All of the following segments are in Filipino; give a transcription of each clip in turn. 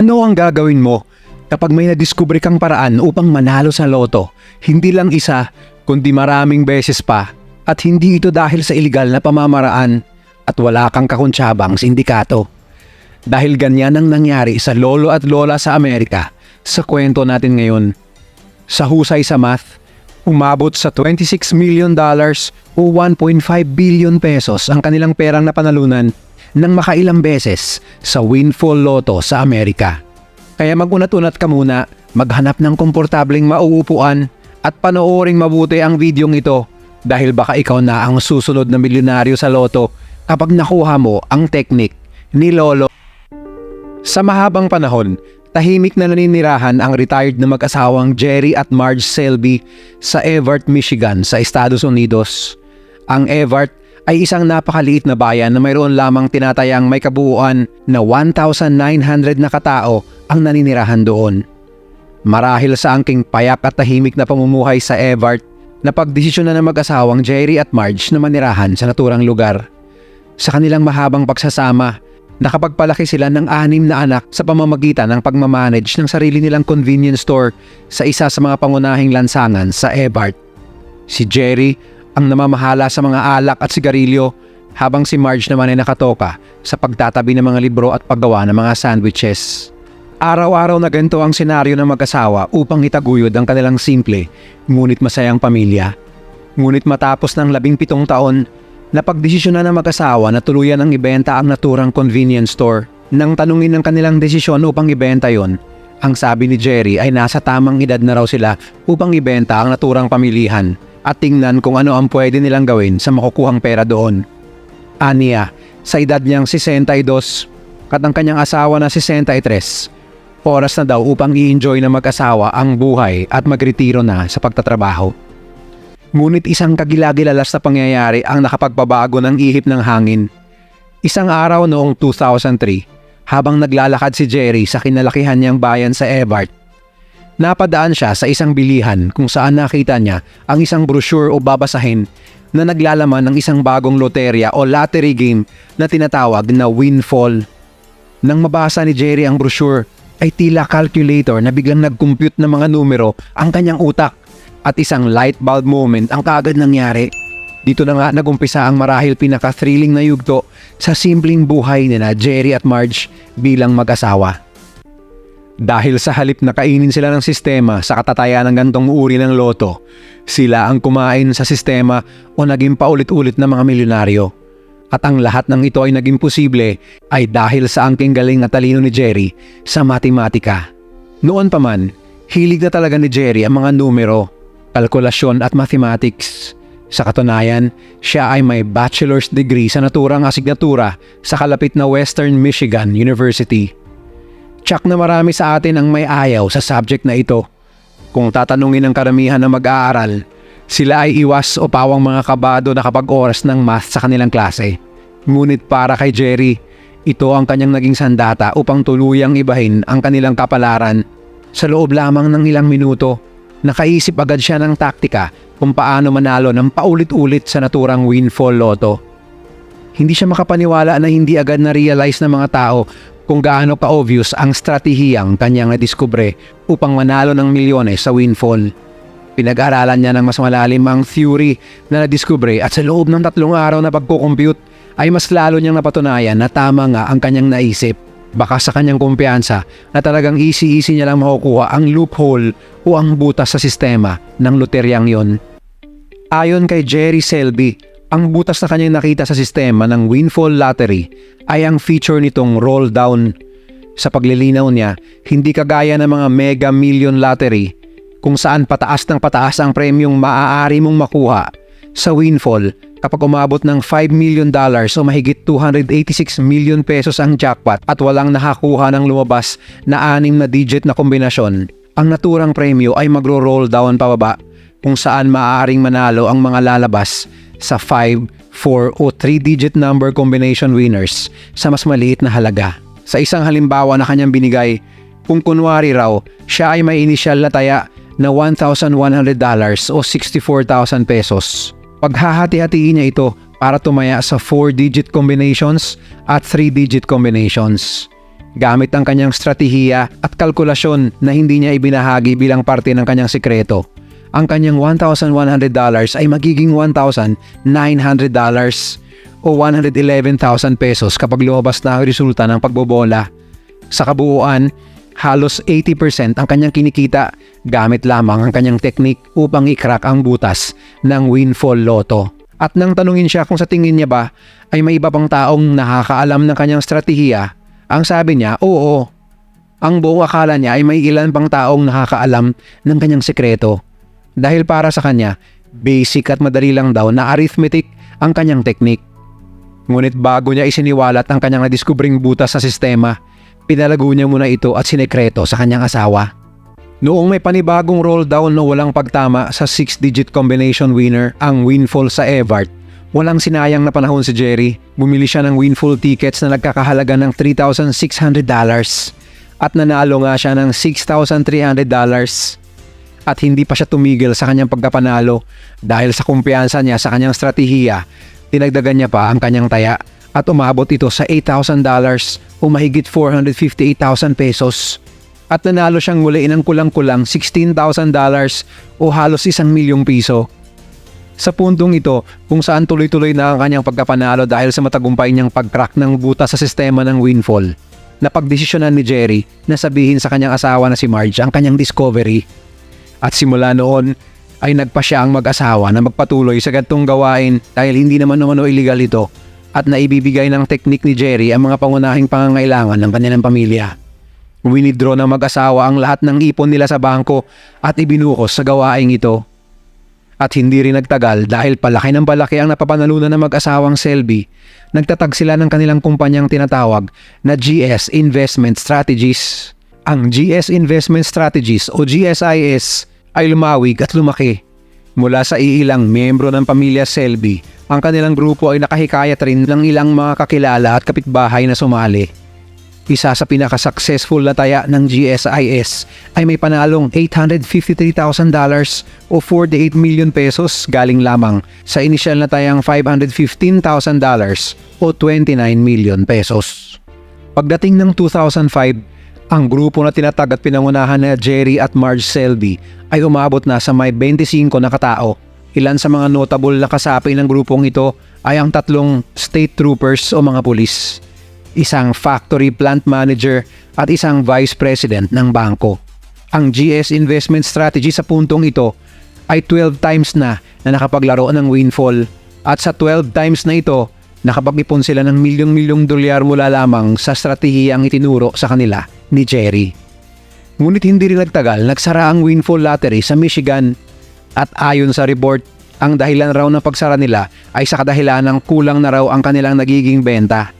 Ano ang gagawin mo kapag may nadiskubre kang paraan upang manalo sa loto? Hindi lang isa, kundi maraming beses pa. At hindi ito dahil sa iligal na pamamaraan at wala kang kakuntsabang sindikato. Dahil ganyan ang nangyari sa lolo at lola sa Amerika sa kwento natin ngayon. Sa husay sa math, umabot sa $26 million o 1.5 billion pesos ang kanilang perang napanalunan ng makailang beses sa windfall lotto sa Amerika. Kaya mag-unat-unat ka muna, maghanap ng komportableng mauupuan at panooring mabuti ang videong ito dahil baka ikaw na ang susunod na milyonaryo sa loto kapag nakuha mo ang teknik ni Lolo. Sa mahabang panahon, tahimik na naninirahan ang retired na mag-asawang Jerry at Marge Selby sa Everett, Michigan sa Estados Unidos. Ang Everett ay isang napakaliit na bayan na mayroon lamang tinatayang may kabuuan na 1,900 na katao ang naninirahan doon. Marahil sa angking payak at tahimik na pamumuhay sa Everett, napagdesisyon na ng mag-asawang Jerry at Marge na manirahan sa naturang lugar. Sa kanilang mahabang pagsasama, nakapagpalaki sila ng 6 na anak sa pamamagitan ng pagmamanage ng sarili nilang convenience store sa isa sa mga pangunahing lansangan sa Everett. Si Jerry ang namamahala sa mga alak at sigarilyo habang si Marge naman ay nakatoka sa pagtatabi ng mga libro at paggawa ng mga sandwiches. Araw-araw na ganito ang senaryo ng mag-asawa upang itaguyod ang kanilang simple ngunit masayang pamilya. Ngunit matapos ng 17 taon, napagdesisyon na ng mag-asawa na tuluyan ang ibenta ang naturang convenience store. Nang tanungin ng kanilang desisyon upang ibenta yon, ang sabi ni Jerry ay nasa tamang edad na raw sila upang ibenta ang naturang pamilihan at tingnan kung ano ang pwede nilang gawin sa makukuhang pera doon. Aniya, sa edad niyang 62 at ang kanyang asawa na 63, oras na daw upang i-enjoy ng mag-asawa ang buhay at magretiro na sa pagtatrabaho. Ngunit isang kagilagilalas na pangyayari ang nakapagbabago ng ihip ng hangin. Isang araw noong 2003, habang naglalakad si Jerry sa kinalakihan niyang bayan sa Everett, napadaan siya sa isang bilihan kung saan nakita niya ang isang brochure o babasahin na naglalaman ng isang bagong loterya o lottery game na tinatawag na windfall. Nang mabasa ni Jerry ang brochure, ay tila calculator na biglang nag-compute ng mga numero ang kanyang utak at isang light bulb moment ang kaagad nangyari. Dito na nga nagumpisa ang marahil pinaka-thrilling na yugto sa simpleng buhay nila Jerry at Marge bilang mag-asawa. Dahil sa halip na kainin sila ng sistema sa katatayan ng gantong uri ng loto, sila ang kumain sa sistema o naging paulit-ulit na mga milyonaryo. At ang lahat ng ito ay naging posible ay dahil sa angking galing na talino ni Jerry sa matematika. Noon pa man, hilig na talaga ni Jerry ang mga numero, kalkulasyon at mathematics. Sa katunayan, siya ay may bachelor's degree sa naturang asignatura sa kalapit na Western Michigan University. Tsak na marami sa atin ang may ayaw sa subject na ito. Kung tatanungin ng karamihan na mag-aaral, sila ay iwas o pawang mga kabado na kapag oras ng math sa kanilang klase. Ngunit para kay Jerry, ito ang kanyang naging sandata upang tuluyang ibahin ang kanilang kapalaran. Sa loob lamang ng ilang minuto, nakaisip agad siya ng taktika kung paano manalo ng paulit-ulit sa naturang windfall lotto. Hindi siya makapaniwala na hindi agad na-realize ng mga tao kung gaano ka-obvious ang stratehiyang kanyang nadiskubre upang manalo ng milyones sa windfall. Pinag-aralan niya ng mas malalim ang theory na nadiskubre at sa loob ng 3 araw na pagkukompute ay mas lalo niyang napatunayan na tama nga ang kanyang naisip. Baka sa kanyang kumpiyansa na talagang easy-easy niya lang makukuha ang loophole o ang butas sa sistema ng loteryang yon. Ayon kay Jerry Selby, ang butas na kanyang nakita sa sistema ng windfall lottery ay ang feature nitong roll down. Sa paglilinaw niya, hindi kagaya ng mga mega million lottery kung saan pataas ng pataas ang premyong maaari mong makuha. Sa windfall, kapag umabot ng $5 million o mahigit 286 million pesos ang jackpot at walang nakakuha ng lumabas na 6 na digit na kombinasyon, ang naturang premyo ay magro-roll down pababa kung saan maaaring manalo ang mga lalabas sa 5, 4 o 3-digit number combination winners sa mas maliit na halaga. Sa isang halimbawa na kanyang binigay, kung kunwari raw siya ay may inisyal na taya na $1,100 o 64,000 pesos. Paghahati-hatiin niya ito para tumaya sa 4-digit combinations at 3-digit combinations. gamit ang kanyang strategiya at kalkulasyon na hindi niya ibinahagi bilang parte ng kanyang sikreto. Ang kanyang $1,100 ay magiging $1,900 o 111,000 pesos kapag lumabas na ang resulta ng pagbobola. Sa kabuuan, halos 80% ang kanyang kinikita gamit lamang ang kanyang teknik upang i-crack ang butas ng windfall lotto. At nang tanungin siya kung sa tingin niya ba ay may iba pang taong nakakaalam ng kanyang strategiya, ang sabi niya, oo. Ang buong akala niya ay may ilan pang taong nakakaalam ng kanyang sekreto. Dahil para sa kanya, basic at madali lang daw na arithmetic ang kanyang teknik. Ngunit bago niya isiniwalat ang kanyang nadiskubring butas sa sistema, pinalago niya muna ito at sinekreto sa kanyang asawa. Noong may panibagong roll down na walang pagtama sa 6-digit combination winner ang windfall sa Evart, walang sinayang na panahon si Jerry. Bumili siya ng windfall tickets na nagkakahalaga ng $3,600 at nanalo nga siya ng $6,300. At hindi pa siya tumigil sa kanyang pagkapanalo dahil sa kumpiyansa niya sa kanyang strategiya, dinagdagan niya pa ang kanyang taya at umabot ito sa $8,000 o mahigit 458,000 pesos. At nanalo siyang muli ng kulang-kulang $16,000 o halos 1,000,000 piso. Sa puntong ito, kung saan tuloy-tuloy na ang kanyang pagkapanalo dahil sa matagumpay niyang pag-crack ng butas sa sistema ng windfall, napagdesisyonan ni Jerry na sabihin sa kanyang asawa na si Marge ang kanyang discovery. At simula noon ay nagpa siya ang mag-asawa na magpatuloy sa ganitong gawain dahil hindi naman illegal ito at naibibigay ng teknik ni Jerry ang mga pangunahing pangangailangan ng kanilang pamilya. Winidraw ng mag-asawa ang lahat ng ipon nila sa bangko at ibinukos sa gawaing ito. At hindi rin nagtagal dahil palaki ng palaki ang napapanalunan ng mag-asawang Selby, nagtatag sila ng kanilang kumpanyang tinatawag na GS Investment Strategies. Ang GS Investment Strategies o GSIS ay lumawig at lumaki. Mula sa iilang miyembro ng pamilya Selby, ang kanilang grupo ay nakahikayat rin ng ilang mga kakilala at kapitbahay na sumali. Isa sa pinaka-successful na taya ng GSIS ay may panalong $853,000 o 48 million pesos galing lamang sa inisyal na tayang $515,000 o 29 million pesos. Pagdating ng 2005, ang grupo na tinatag at pinangunahan na Jerry at Marge Selby ay umabot na sa may 25 na katao. Ilan sa mga notable na kasapi ng grupong ito ay ang 3 state troopers o mga pulis, isang factory plant manager at isang vice president ng bangko. Ang GS Investment Strategy sa puntong ito ay 12 times na nakapaglaro ng windfall at sa 12 times na ito nakapag-ipon sila ng milyong-milyong dolyar mula lamang sa stratehiyang itinuro sa kanila ni Jerry. Ngunit hindi rin nagtagal, nagsara ang windfall lottery sa Michigan at ayon sa report, ang dahilan raw ng pagsara nila ay sa kadahilan ng kulang na raw ang kanilang nagiging benta.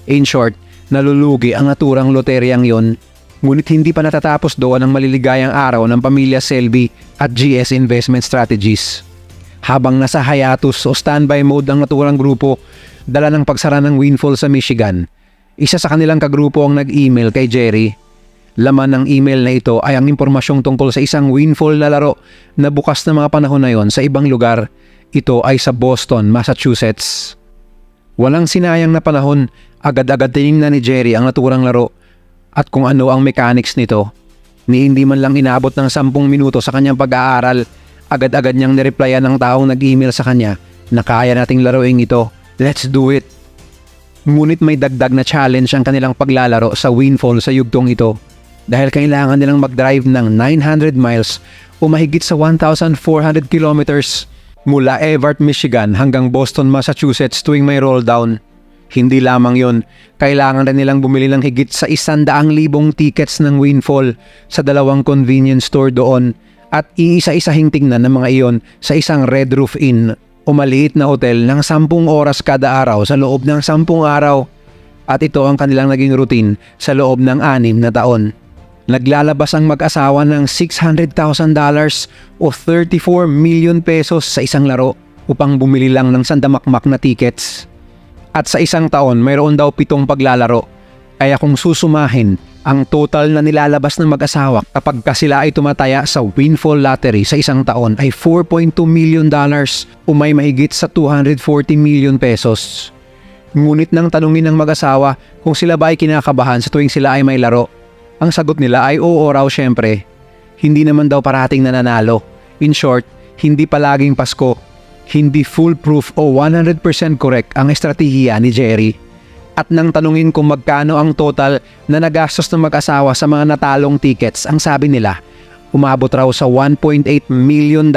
In short, nalulugi ang naturang loteryang yon. Ngunit hindi pa natatapos doon ang maliligayang araw ng pamilya Selby at GS Investment Strategies. Habang nasa hiatus o standby mode ang naturang grupo, dala ng pagsara ng windfall sa Michigan, isa sa kanilang kagrupo ang nag-email kay Jerry. Laman ng email na ito ay ang impormasyong tungkol sa isang windfall na laro na bukas na mga panahon na yon sa ibang lugar. Ito ay sa Boston, Massachusetts. Walang sinayang na panahon, agad-agad tinignan ni Jerry ang naturang laro at kung ano ang mechanics nito. Ni hindi man lang inabot ng 10 minuto sa kanyang pag-aaral, agad-agad niyang nireplyan ng taong nag-email sa kanya na kaya nating laruin ito. Let's do it! Ngunit may dagdag na challenge ang kanilang paglalaro sa windfall sa yugtong ito dahil kailangan nilang mag-drive ng 900 miles o mahigit sa 1,400 kilometers mula Evart, Michigan hanggang Boston, Massachusetts tuwing may roll down. Hindi lamang yon, kailangan rin nilang bumili ng higit sa 100,000 tickets ng windfall sa 2 convenience store doon at iisa-isahing tingnan ng mga iyon sa isang Red Roof Inn o maliit na hotel ng 10 oras kada araw sa loob ng 10 araw. At ito ang kanilang naging routine sa loob ng 6 na taon. Naglalabas ang mag-asawa ng $600,000 o 34 million pesos sa isang laro upang bumili lang ng sandamakmak na tickets. At sa isang taon mayroon daw 7 paglalaro. Kaya kung susumahin, ang total na nilalabas ng mag-asawa kapag sila ay tumataya sa windfall lottery sa isang taon ay $4.2 million o may mahigit sa 240 million pesos. Ngunit nang tanungin ng mag-asawa kung sila ba ay kinakabahan sa tuwing sila ay may laro, ang sagot nila ay oo raw syempre. Hindi naman daw parating nananalo. In short, hindi palaging Pasko. Hindi foolproof o 100% correct ang estratehiya ni Jerry. At nang tanungin kung magkano ang total na nagastos ng mag-asawa sa mga natalong tickets, ang sabi nila, umabot raw sa $1.8 million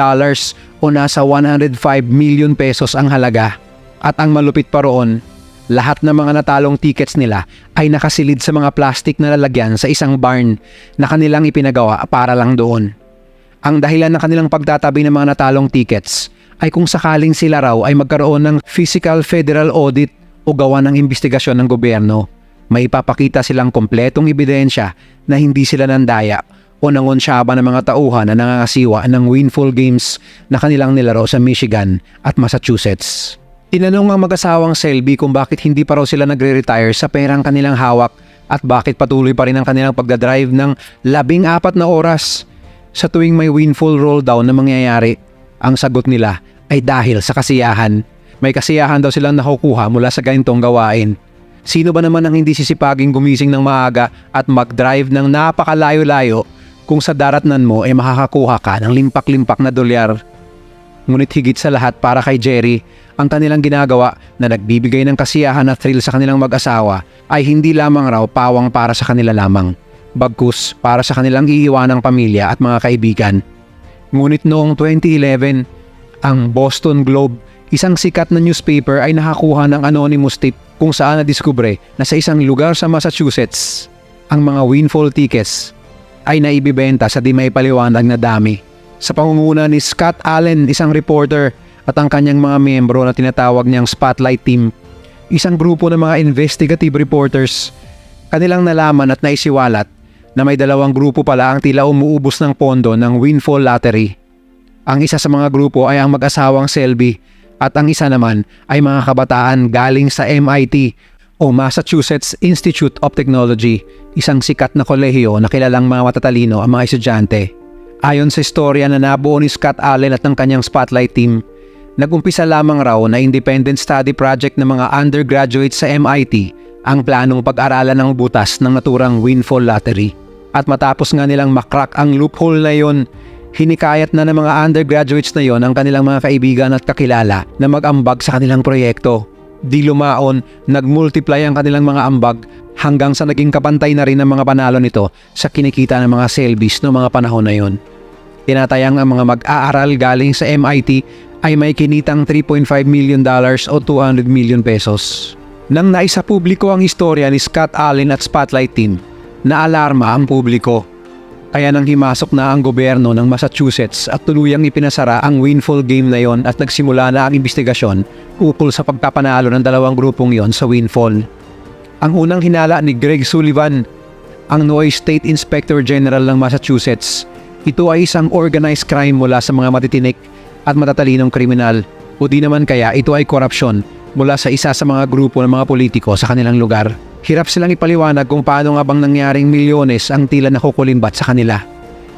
o nasa 105 million pesos ang halaga. At ang malupit pa roon, lahat ng mga natalong tickets nila ay nakasilid sa mga plastic na lalagyan sa isang barn na kanilang ipinagawa para lang doon. Ang dahilan ng kanilang pagtatabi ng mga natalong tickets ay kung sakaling sila raw ay magkaroon ng physical federal audit o gawa ng investigasyon ng gobyerno, may ipapakita silang kompletong ebidensya na hindi sila nandaya o nangonsyaba ng mga tauhan na nangangasiwa ng windfall games na kanilang nilaro sa Michigan at Massachusetts. Tinanong ang mag-asawang Selby kung bakit hindi pa raw sila nagre-retire sa perang kanilang hawak at bakit patuloy pa rin ang kanilang pagdadrive ng 14 na oras sa tuwing may windfall rolldown na mangyayari. Ang sagot nila ay dahil sa kasiyahan. May kasiyahan daw silang nakukuha mula sa ganitong gawain. Sino ba naman ang hindi sisipaging gumising ng maaga at mag-drive ng napakalayo-layo kung sa daratnan mo ay makakakuha ka ng limpak-limpak na dolyar? Ngunit higit sa lahat para kay Jerry, ang kanilang ginagawa na nagbibigay ng kasiyahan at thrill sa kanilang mag-asawa ay hindi lamang raw pawang para sa kanila lamang, bagkus para sa kanilang iiwanang pamilya at mga kaibigan. Ngunit noong 2011, ang Boston Globe, isang sikat na newspaper, ay nakakuha ng anonymous tip kung saan nadiskubre na sa isang lugar sa Massachusetts, ang mga windfall tickets ay naibibenta sa di may paliwanag na dami. Sa pangunguna ni Scott Allen, isang reporter, at ang kanyang mga miyembro na tinatawag niyang Spotlight Team, isang grupo ng mga investigative reporters, kanilang nalaman at naisiwalat na may dalawang grupo pala ang tila umuubos ng pondo ng windfall lottery. Ang isa sa mga grupo ay ang mag-asawang Selby at ang isa naman ay mga kabataan galing sa MIT o Massachusetts Institute of Technology, isang sikat na kolehiyo na kilalang mga matatalino ang mga estudyante. Ayon sa istorya na nabuo ni Scott Allen at ng kanyang Spotlight Team, nag-umpisa lamang raw na independent study project ng mga undergraduates sa MIT ang planong pag-aralan ng butas ng naturang windfall lottery. At matapos nga nilang makrak ang loophole na yon, hinikayat na ng mga undergraduates na yon ang kanilang mga kaibigan at kakilala na mag-ambag sa kanilang proyekto. Di lumaon, nag-multiply ang kanilang mga ambag hanggang sa naging kapantay na rin ang mga panalo nito sa kinikita ng mga Selbys noong mga panahon na yon. Tinatayang ang mga mag-aaral galing sa MIT ay may kinitang $3.5 million o 200 million pesos. Nang naisa publiko ang istorya ni Scott Allen at Spotlight Team, naalarma ang publiko. Kaya nang himasok na ang gobyerno ng Massachusetts at tuluyang ipinasara ang windfall game na yon at nagsimula na ang investigasyon ukol sa pagkapanalo ng dalawang grupong yon sa windfall. Ang unang hinala ni Greg Sullivan, ang noong State Inspector General ng Massachusetts, ito ay isang organized crime mula sa mga matitinik at matatalinong kriminal, o di naman kaya ito ay korupsyon mula sa isa sa mga grupo ng mga politiko sa kanilang lugar. Hirap silang ipaliwanag kung paano nga bang nangyaring milyones ang tila nakukulimbat sa kanila.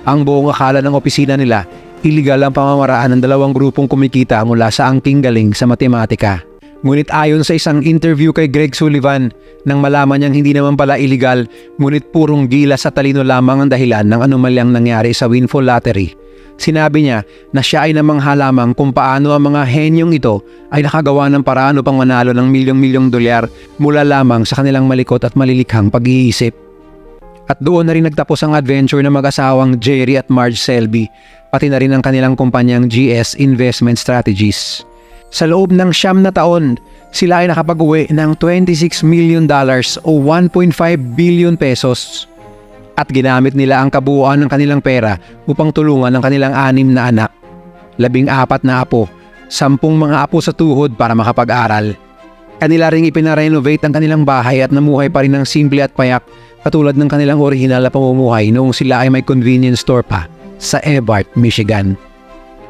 Ang buong akala ng opisina nila, iligal ang pamamaraan ng dalawang grupong kumikita mula sa angking galing sa matematika. Ngunit ayon sa isang interview kay Greg Sullivan, nang malaman niyang hindi naman pala iligal, ngunit purong gilas at talino lamang ang dahilan ng anomalyang nangyari sa windfall lottery, sinabi niya na siya ay namangha lamang kung paano ang mga henyong ito ay nakagawa ng paraan upang manalo ng milyong-milyong dolyar mula lamang sa kanilang malikot at malilikhang pag-iisip. At doon na rin nagtapos ang adventure ng mag-asawang Jerry at Marge Selby, pati na rin ang kanilang kumpanyang GS Investment Strategies. Sa loob ng 9 na taon, sila ay nakapag-uwi ng $26 million o 1.5 billion pesos. At ginamit nila ang kabuuan ng kanilang pera upang tulungan ang kanilang 6 na anak, 14 na apo, 10 mga apo sa tuhod para makapag-aral. Kanila ring ipinarenovate ang kanilang bahay at namuhay pa rin ng simple at payak katulad ng kanilang orihinal na pamumuhay noong sila ay may convenience store pa sa Ebbart, Michigan.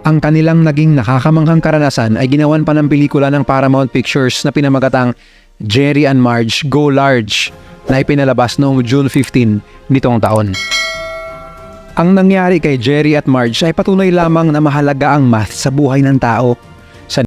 Ang kanilang naging nakakamanghang karanasan ay ginawan pa ng pelikula ng Paramount Pictures na pinamagatang Jerry and Marge Go Large na ipinalabas noong June 15 nitong taon. Ang nangyari kay Jerry at Marge ay patunay lamang na mahalaga ang math sa buhay ng tao.